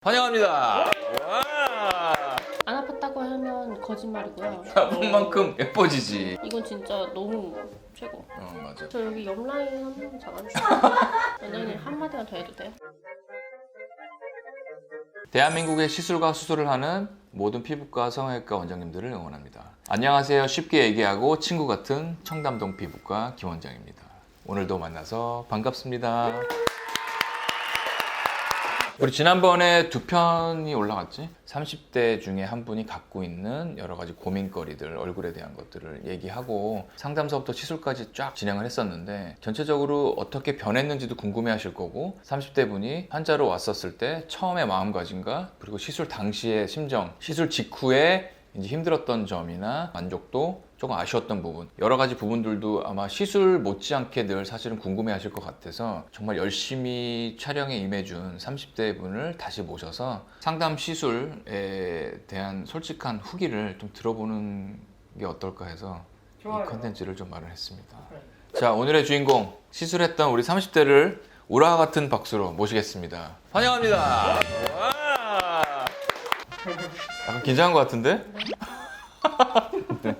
환영합니다. 와. 안 아팠다고 하면 거짓말이고요. 아픈 만큼 예뻐지지. 이건 진짜 너무 최고. 맞아. 저 여기 옆라인 한 번 잡아주세요. 원장님 한마디만 더 해도 돼요? 대한민국의 시술과 수술을 하는 모든 피부과 성형외과 원장님들을 응원합니다. 안녕하세요. 쉽게 얘기하고 친구 같은 청담동 피부과 김원장입니다. 오늘도 만나서 반갑습니다. 우리 지난번에 두 편이 올라갔지? 30대 중에 한 분이 갖고 있는 여러 가지 고민거리들, 얼굴에 대한 것들을 얘기하고 상담서부터 시술까지 쫙 진행을 했었는데 전체적으로 어떻게 변했는지도 궁금해 하실 거고 30대 분이 환자로 왔었을 때 처음의 마음가짐과 그리고 시술 당시의 심정, 시술 직후에 이제 힘들었던 점이나 만족도, 조금 아쉬웠던 부분, 여러 가지 부분들도 아마 시술 못지않게 늘 사실은 궁금해 하실 것 같아서 정말 열심히 촬영에 임해준 30대 분을 다시 모셔서 상담 시술에 대한 솔직한 후기를 좀 들어보는 게 어떨까 해서 좋아요. 이 컨텐츠를 좀 마련했습니다. 자, 오늘의 주인공, 시술했던 우리 30대를 우라와 같은 박수로 모시겠습니다. 환영합니다. 와. 약간 긴장한 것 같은데? 네.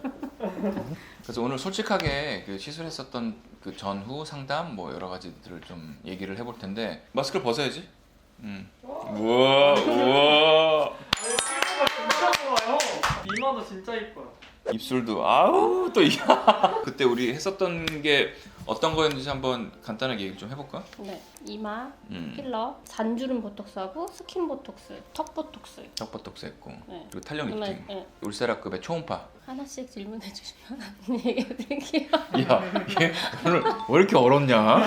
그래서 오늘 솔직하게 그 시술했었던 그 전후 상담 뭐 여러 가지들을 좀 얘기를 해볼 텐데 마스크를 벗어야지. 우와 우와. 피부가 진짜 좋아요. 이마도 진짜 이뻐요. 입술도 아우 또 그때 우리 했었던 게 어떤 거였는지 한번 간단하게 얘기 좀 해볼까? 네. 이마, 음. 필러, 잔주름 보톡스하고 스킨 보톡스, 턱 보톡스. 턱보톡스 했고 네. 그리고 탄력 리프팅, 네. 울세라급의 초음파. 하나씩 질문해 주시면 얘기해 드릴게요. 야, 이게 오늘 왜 이렇게 얼었냐?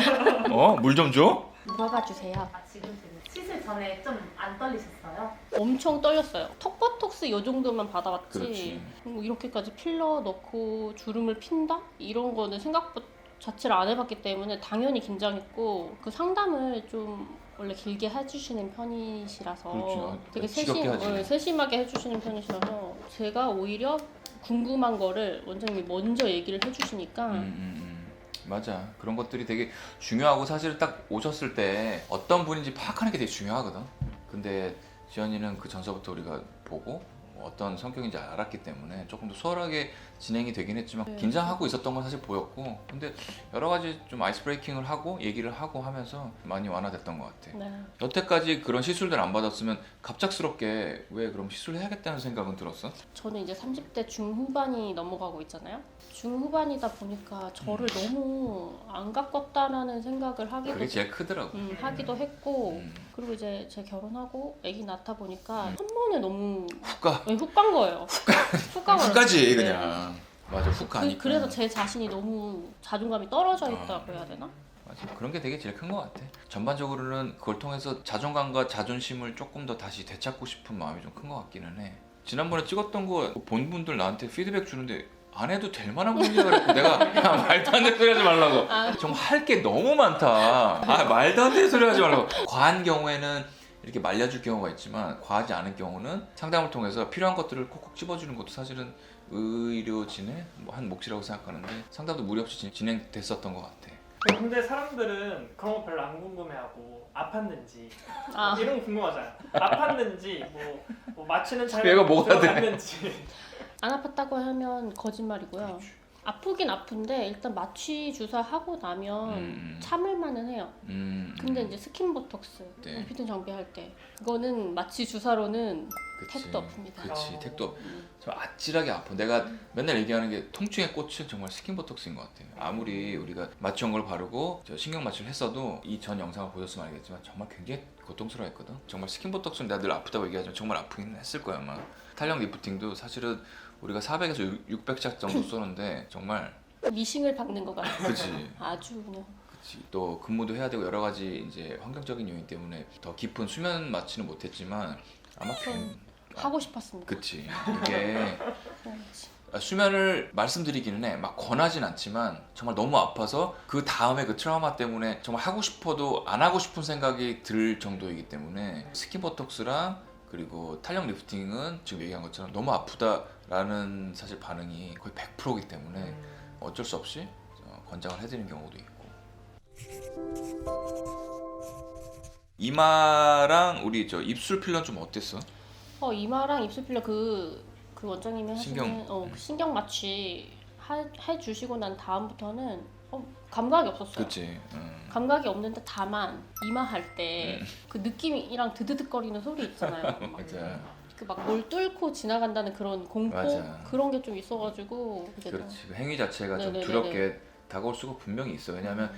물 좀 줘? 물어봐 주세요. 지금 시술 전에 좀 안 떨리셨어요? 엄청 떨렸어요. 턱 보톡스 요 정도만 받아봤지. 그렇지. 뭐 이렇게까지 필러 넣고 주름을 핀다? 이런 거는 생각보다 자체를 안 해봤기 때문에 당연히 긴장했고 그 상담을 좀 원래 길게 해주시는 편이시라서 그렇죠. 되게 지겹게 하지. 세심하게 해주시는 편이시라서 제가 오히려 궁금한 거를 원장님이 먼저 얘기를 해주시니까 맞아. 그런 것들이 되게 중요하고 사실 딱 오셨을 때 어떤 분인지 파악하는 게 되게 중요하거든. 근데 지연이는 그 전서부터 우리가 보고 어떤 성격인지 알았기 때문에 조금 더 수월하게 진행이 되긴 했지만 네. 긴장하고 있었던 건 사실 보였고 근데 여러 가지 좀 아이스 브레이킹을 하고 얘기를 하고 하면서 많이 완화됐던 것 같아. 네. 여태까지 그런 시술들 안 받았으면 갑작스럽게 왜 그럼 시술해야겠다는 생각은 들었어? 저는 이제 30대 중후반이 넘어가고 있잖아요. 중후반이다 보니까 저를 너무 안 가꿨다라는 생각을 그게 제일 크더라고. 하기도 했고 그리고 이제 제 결혼하고 아기 낳다 보니까 한 번에 너무 훅가. 훅 간 거예요. 훅 가버렸어요. 훅가지 네. 그냥. 맞아, 훅 가니까. 그래서 제 자신이 너무 자존감이 떨어져 있다고 해야 되나? 맞아. 그런 게 되게 제일 큰 것 같아. 전반적으로는 그걸 통해서 자존감과 자존심을 조금 더 다시 되찾고 싶은 마음이 좀 큰 것 같기는 해. 지난번에 찍었던 거 본 분들 나한테 피드백 주는데 안 해도 될 만한 분이라 그랬고 내가 야, 말도 안 되는 소리 하지 말라고. 정말 할 게 너무 많다. 말도 안 되는 소리 하지 말라고. 과한 경우에는 이렇게 말려줄 경우가 있지만 과하지 않은 경우는 상담을 통해서 필요한 것들을 콕콕 집어주는 것도 사실은 의료진의 한 몫이라고 생각하는데 상담도 무리 없이 진행됐었던 것 같아. 근데 사람들은 그런 거 별로 안 궁금해하고 아팠는지 아. 이런 거 궁금하잖아요. 아팠는지 뭐 마취는 잘 얘가 뭐가 돼? 들어갔는지. 안 아팠다고 하면 거짓말이고요. 아프긴 아픈데 일단 마취 주사 하고 나면 참을만은 해요. 근데 이제 스킨 보톡스, 네. 리피팅 장비할 때 그거는 마취 주사로는 그치. 택도 없습니다. 그치, 어. 택도 없. 좀 아찔하게 아파. 내가 맨날 얘기하는 게 통증의 꽃은 정말 스킨 보톡스인 것 같아. 아무리 우리가 마취 연고를 바르고 저 신경 마취를 했어도 이 전 영상을 보셨으면 알겠지만 정말 굉장히 고통스러워했거든. 정말 스킨 보톡스는 내가 늘 아프다고 얘기하지만 정말 아프긴 했을 거야 아마. 탄력 리프팅도 사실은 우리가 400에서 600샷 정도 쏘는데 정말 미싱을 박는 것 같아요. 그치. 아주 그냥. 그치. 또 근무도 해야 되고 여러 가지 이제 환경적인 요인 때문에 더 깊은 수면 마취는 못했지만 아마 하고 싶었습니다. 그치. 이게 그래야지. 수면을 말씀드리기는 해. 막 권하진 않지만 정말 너무 아파서 그 다음에 그 트라우마 때문에 정말 하고 싶어도 안 하고 싶은 생각이 들 정도이기 때문에 스킨 보톡스랑 그리고 탄력 리프팅은 지금 얘기한 것처럼 너무 아프다라는 사실 반응이 거의 100%이기 때문에 어쩔 수 없이 권장을 해드리는 경우도 있고. 이마랑 우리 저 입술 필러 좀 어땠어? 이마랑 입술 필러 그 원장님이 하시는 신경. 그 신경 마취 해주시고 난 다음부터는 감각이 없었어요. 그렇지. 감각이 없는데 다만 이마 할 때 그 느낌이랑 드드득거리는 소리 있잖아요. 맞아. 그 막 뭘 뚫고 지나간다는 그런 공포 맞아. 그런 게 좀 있어가지고 그게 그렇지. 그 행위 자체가 좀 네네네네. 두렵게 다가올 수가 분명히 있어. 왜냐하면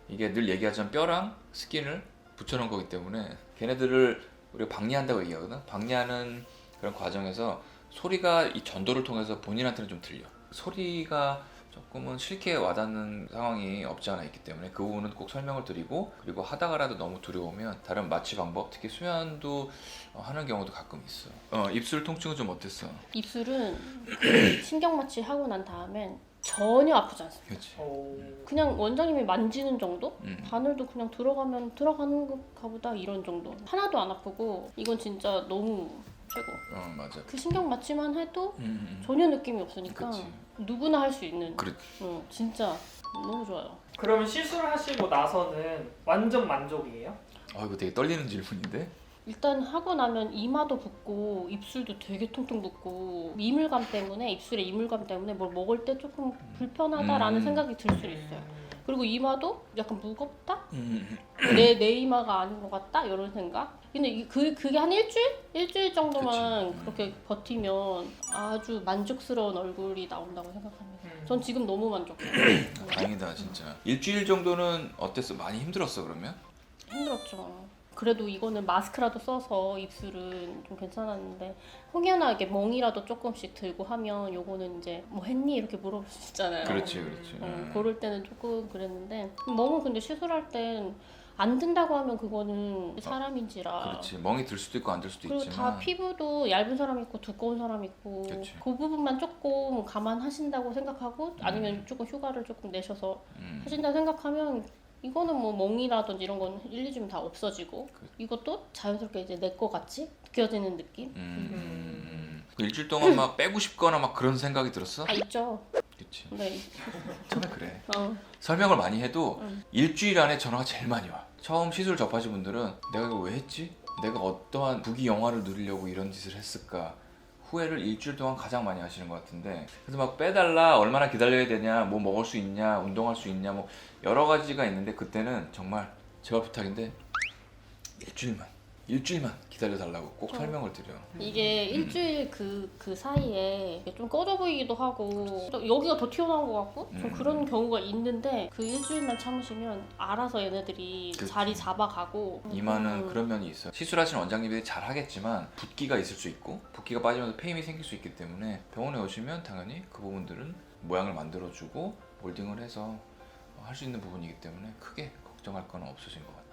이게 늘 얘기하자면 뼈랑 스킨을 붙여놓은 거기 때문에 걔네들을 우리가 박리한다고 얘기하거든. 박리하는 그런 과정에서 소리가 이 전도를 통해서 본인한테는 좀 들려. 소리가 조금은 싫게 와닿는 상황이 없지 않아 있기 때문에 그 부분은 꼭 설명을 드리고, 그리고 하다가라도 너무 두려우면 다른 마취 방법, 특히 수면도 하는 경우도 가끔 있어. 입술 통증은 좀 어땠어? 입술은 그 신경 마취 하고 난 다음엔 전혀 아프지 않습니다. 그렇지. 그냥 원장님이 만지는 정도? 바늘도 그냥 들어가면 들어가는 것가 보다 이런 정도. 하나도 안 아프고 이건 진짜 너무 최고. 맞아. 그 신경 마취만 해도 음. 전혀 느낌이 없으니까 그치. 누구나 할 수 있는. 그렇. 진짜 너무 좋아요. 그러면 시술하시고 나서는 완전 만족이에요? 이거 되게 떨리는 질문인데. 일단 하고 나면 이마도 붓고 입술도 되게 통통 붓고 이물감 때문에 입술에 이물감 때문에 뭘 먹을 때 조금 불편하다라는 생각이 들 수 있어요. 그리고 이마도 약간 무겁다? 내 이마가 아닌 것 같다? 이런 생각? 근데 그게 한 일주일 정도만 그치. 그렇게 버티면 아주 만족스러운 얼굴이 나온다고 생각합니다. 전 지금 너무 만족해요. 다행이다 진짜. 일주일 정도는 어땠어? 많이 힘들었어 그러면? 힘들었죠. 그래도 이거는 마스크라도 써서 입술은 좀 괜찮았는데 혹여나 이렇게 멍이라도 조금씩 들고 하면 요거는 이제 뭐 했니? 이렇게 물어볼 수 있잖아요. 그렇지. 그럴 때는 조금 그랬는데 멍은 근데 시술할 땐 안 든다고 하면 그거는 사람인지라. 그렇지. 멍이 들 수도 있고 안 들 수도 그리고 있지만. 다 피부도 얇은 사람 있고 두꺼운 사람 있고 그치. 그 부분만 조금 감안하신다고 생각하고 아니면 조금 휴가를 조금 내셔서 하신다 생각하면 이거는 뭐 멍이라든지 이런 건 1, 2주면 다 없어지고 이것도 자연스럽게 이제 내 거 같이 느껴지는 느낌? 그 일주일 동안 막 빼고 싶거나 막 그런 생각이 들었어? 있죠. 그렇지. 네. 처음에 그래. 설명을 설명을 많이 해도 일주일 안에 전화가 제일 많이 와. 처음 시술 접하신 분들은 내가 이거 왜 했지? 내가 어떠한 부귀 영화를 누리려고 이런 짓을 했을까? 후회를 일주일 동안 가장 많이 하시는 것 같은데, 그래서 막 빼달라, 얼마나 기다려야 되냐, 뭐 먹을 수 있냐, 운동할 수 있냐, 뭐 여러 가지가 있는데 그때는 정말 제발 부탁인데 일주일만 기다려달라고 꼭 설명을 드려. 이게 일주일 그 사이에 좀 꺼져 보이기도 하고 또 여기가 더 튀어나온 것 같고 좀 그런 경우가 있는데 그 일주일만 참으시면 알아서 얘네들이 그치. 자리 잡아가고 이마는 그런 면이 있어요. 시술하시는 원장님들이 잘 하겠지만 붓기가 있을 수 있고 붓기가 빠지면서 페임이 생길 수 있기 때문에 병원에 오시면 당연히 그 부분들은 모양을 만들어주고 몰딩을 해서 할 수 있는 부분이기 때문에 크게 걱정할 건 없으신 것 같아요.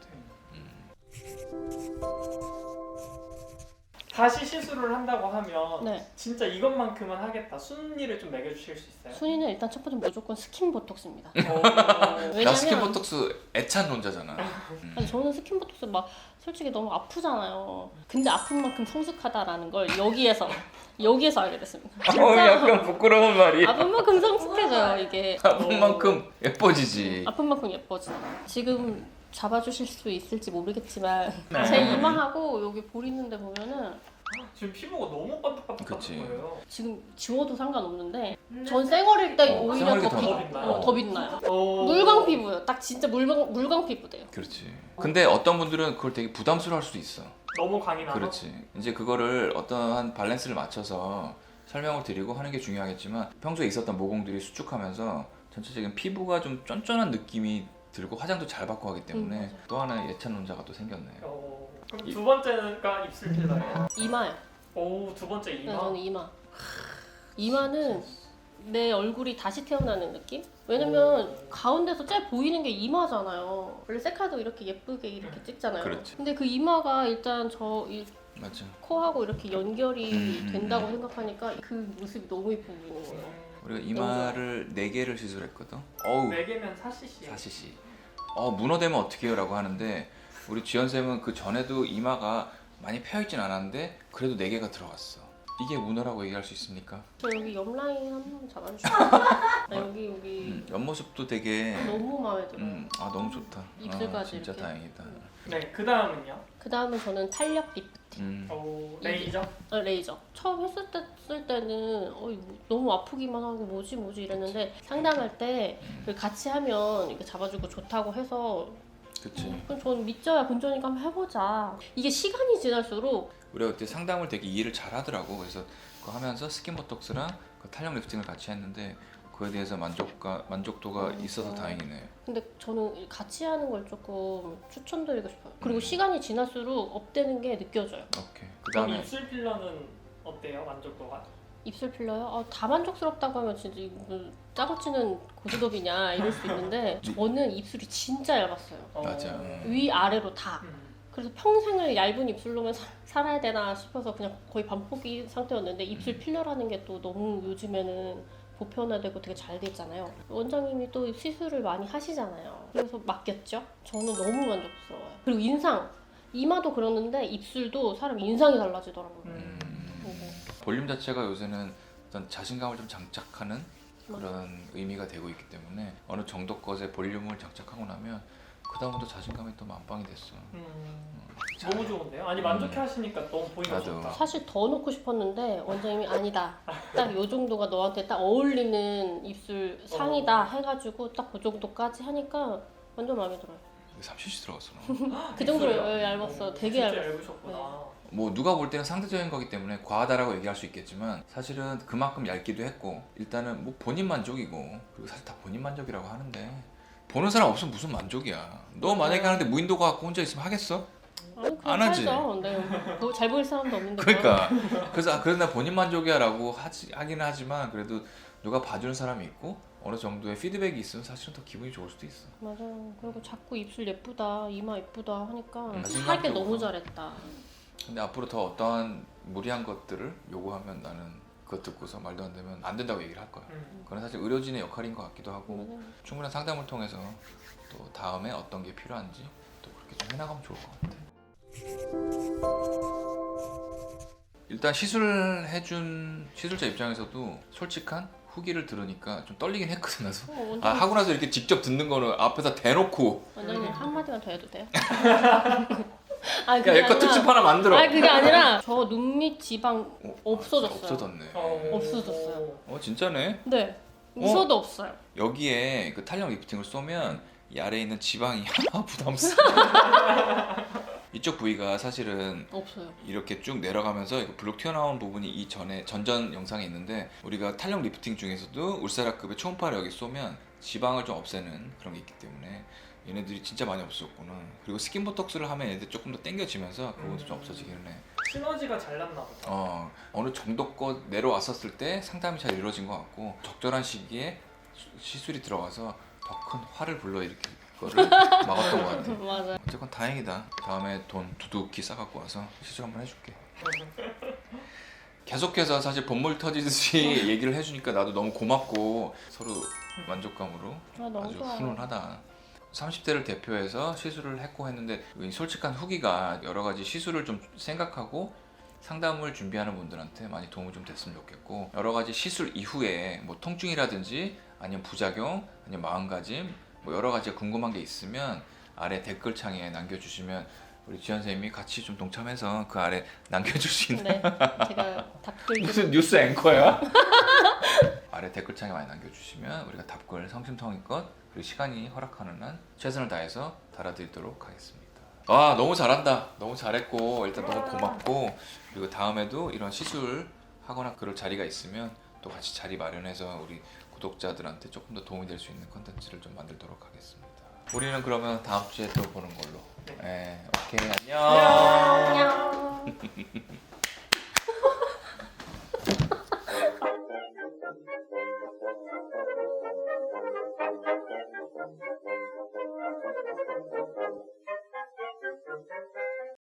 다시 시술을 한다고 하면 네. 진짜 이것만큼은 하겠다. 순위를 좀 매겨주실 수 있어요? 순위는 일단 첫 번째 무조건 스킨 보톡스입니다. 나 왜냐면 스킨보톡스 애찬론자잖아. 아니, 저는 스킨 보톡스 막 솔직히 너무 아프잖아요. 근데 아픈 만큼 성숙하다라는 걸 여기에서 알게 됐습니다. 약간 부끄러운 말이. 아픈 만큼 성숙해져요 이게. 아픈 만큼 예뻐지지. 아픈 만큼 예뻐져. 지금 잡아주실 수 있을지 모르겠지만 제 이마하고 여기 볼 있는 데 보면은 지금 피부가 너무 반짝반짝한 그치. 거예요. 지금 지워도 상관없는데 전 쌩얼일 때 오히려 쌩얼이 더 더 빛나요? 더 빛나요. 오. 물광 피부예요. 딱 진짜 물광 피부돼요. 그렇지. 근데 어떤 분들은 그걸 되게 부담스러워할 수도 있어. 너무 강인하다. 그렇지. 이제 그거를 어떠한 밸런스를 맞춰서 설명을 드리고 하는 게 중요하겠지만 평소에 있었던 모공들이 수축하면서 전체적인 피부가 좀 쫀쫀한 느낌이 들고 화장도 잘 받고 하기 때문에 맞아요. 또 하나의 예찬론자가 또 생겼네요. 그럼 두 번째가 입술 필러예요? 이마요. 오, 두 번째 네, 이마. 저는 이마. 이마는 내 얼굴이 다시 태어나는 느낌? 왜냐면 가운데서 제일 보이는 게 이마잖아요. 원래 셀카도 이렇게 예쁘게 이렇게 찍잖아요. 그렇지. 근데 그 이마가 일단 이 맞죠. 코하고 이렇게 연결이 된다고 생각하니까 그 모습이 너무 예뻐 보이는 거예요. 우리가 이마를 4개를 시술했거든. 어우, 4개면 4cc. 4cc. 문어되면 어떻게 해요? 라고 하는데 우리 지연쌤은 그 전에도 이마가 많이 펴있진 않았는데 그래도 4개가 들어갔어. 이게 문어라고 얘기할 수 있습니까? 저 여기 옆라인 한번 잡아주세요. 여기 옆모습도 되게 너무 마음에 들어요. 너무 좋다. 입술까지 진짜 이렇게. 다행이다. 네, 그 다음은요? 그 다음은 저는 탄력 리프팅. 레이저? 레이저. 처음 했을 때는 이거 너무 아프기만 하고 뭐지 이랬는데 상담할 때 같이 하면 이렇게 잡아주고 좋다고 해서 그치. 그럼 저는 믿져야 본전이니까 한번 해보자. 이게 시간이 지날수록 우리가 그때 상담을 되게 이해를 잘 하더라고. 그래서 그거 하면서 스킨보톡스랑 그 탄력 리프팅을 같이 했는데 그에 대해서 만족도가 있어서 다행이네. 근데 저는 같이 하는 걸 조금 추천드리고 싶어요. 그리고 시간이 지날수록 업되는 게 느껴져요. 오케이. 그럼 그다음에 입술 필러는 어때요? 만족도가? 입술 필러요? 다 만족스럽다고 하면 진짜 이거 짜고 치는 고스톱이냐 이럴 수 있는데 저는 입술이 진짜 얇았어요. 맞아. 위 아래로 다. 음. 그래서 평생을 얇은 입술로만 살아야 되나 싶어서 그냥 거의 반포기 상태였는데 입술 필러라는 게 또 너무 요즘에는 보편화되고 되게 잘 돼 있잖아요. 원장님이 또 시술을 많이 하시잖아요. 그래서 맡겼죠. 저는 너무 만족스러워요. 그리고 인상, 이마도 그러는데 입술도 사람 인상이 달라지더라고요. 볼륨 자체가 요새는 어떤 자신감을 좀 장착하는 그런 의미가 되고 있기 때문에 어느 정도 것의 볼륨을 장착하고 나면 그 다음부터 자신감이 또 만빵이 됐어. 너무 좋은데요? 아니 만족해 하시니까 너무 보기가 나도. 좋다. 사실 더 넣고 싶었는데 원장님이 아니다. 딱 요 정도가 너한테 딱 어울리는 입술 상이다 해가지고 딱 그 정도까지 하니까 완전 마음에 들어요. 30씩 들어갔어. 그 정도로 입술이요? 얇았어. 되게 진짜 얇았어. 얇으셨구나. 뭐 누가 볼 때는 상대적인 거기 때문에 과하다라고 얘기할 수 있겠지만 사실은 그만큼 얇기도 했고 일단은 뭐 본인 만족이고 그리고 사실 다 본인 만족이라고 하는데 보는 사람 없으면 무슨 만족이야. 너 만약에 하는데 무인도가 갖고 혼자 있으면 하겠어? 아니, 안 하지. 너무 잘 보일 사람도 없는데. 그러니까 그래서 나 본인 만족이야라고 하기는 하지만 그래도 누가 봐주는 사람이 있고 어느 정도의 피드백이 있으면 사실은 더 기분이 좋을 수도 있어. 맞아. 그리고 자꾸 입술 예쁘다, 이마 예쁘다 하니까 자신감도 하길 너무 오고. 잘했다. 근데 앞으로 더 어떠한 무리한 것들을 요구하면 나는 그거 듣고서 말도 안 되면 안 된다고 얘기를 할 거야. 그건 사실 의료진의 역할인 것 같기도 하고 충분한 상담을 통해서 또 다음에 어떤 게 필요한지 또 그렇게 좀 해나가면 좋을 것 같아. 일단 시술해준 시술자 입장에서도 솔직한 후기를 들으니까 좀 떨리긴 했거든 나도. 하고 나서 이렇게 직접 듣는 거는 앞에서 대놓고 원장님 한마디만 더 해도 돼요? 야 아니 그게 얘거 특집 아니라 하나 만들어. 아니 그게 아니라 저 눈 밑 지방 없어졌어요. 없어졌네. 없어졌어요. 진짜네. 네. 웃어도 없어요. 여기에 그 탄력 리프팅을 쏘면 이 아래에 있는 지방이 부담스러워. 이쪽 부위가 사실은 없어요. 이렇게 쭉 내려가면서 이거 블록 튀어나온 부분이 이 전전 영상에 있는데 우리가 탄력 리프팅 중에서도 울사라급의 초음파를 여기 쏘면 지방을 좀 없애는 그런 게 있기 때문에 얘네들이 진짜 많이 없어졌구나. 그리고 스킨 보톡스를 하면 얘들 조금 더 당겨지면서 그 부분도 좀 없어지기는 해. 시너지가 잘 났나 보다. 어느 정도껏 내려왔었을 때 상담이 잘 이루어진 것 같고 적절한 시기에 시술이 들어가서 더 큰 화를 불러일으킬 거를 막았던 것 같아. 맞아. 어쨌건 다행이다. 다음에 돈 두둑히 싸갖고 와서 시술 한번 해줄게. 계속해서 사실 본물 터지듯이 얘기를 해주니까 나도 너무 고맙고 서로 만족감으로 너무 아주 좋아요. 훈훈하다. 30대를 대표해서 시술을 했고 했는데 솔직한 후기가 여러 가지 시술을 좀 생각하고 상담을 준비하는 분들한테 많이 도움이 좀 됐으면 좋겠고 여러 가지 시술 이후에 뭐 통증이라든지 아니면 부작용 아니면 마음가짐 뭐 여러 가지 궁금한 게 있으면 아래 댓글창에 남겨주시면 우리 지연 선생님이 같이 좀 동참해서 그 아래 남겨줄 수 있는 네. 제가 답글 무슨 뉴스 앵커야? 아래 댓글창에 많이 남겨주시면 우리가 답글 성심성의껏 그리고 시간이 허락하는 한 최선을 다해서 달아드리도록 하겠습니다. 너무 잘한다. 너무 잘했고 일단 너무 고맙고 그리고 다음에도 이런 시술 하거나 그럴 자리가 있으면 또 같이 자리 마련해서 우리 구독자들한테 조금 더 도움이 될 수 있는 컨텐츠를 좀 만들도록 하겠습니다. 우리는 그러면 다음 주에 또 보는 걸로. 네, 오케이 안녕. 안녕.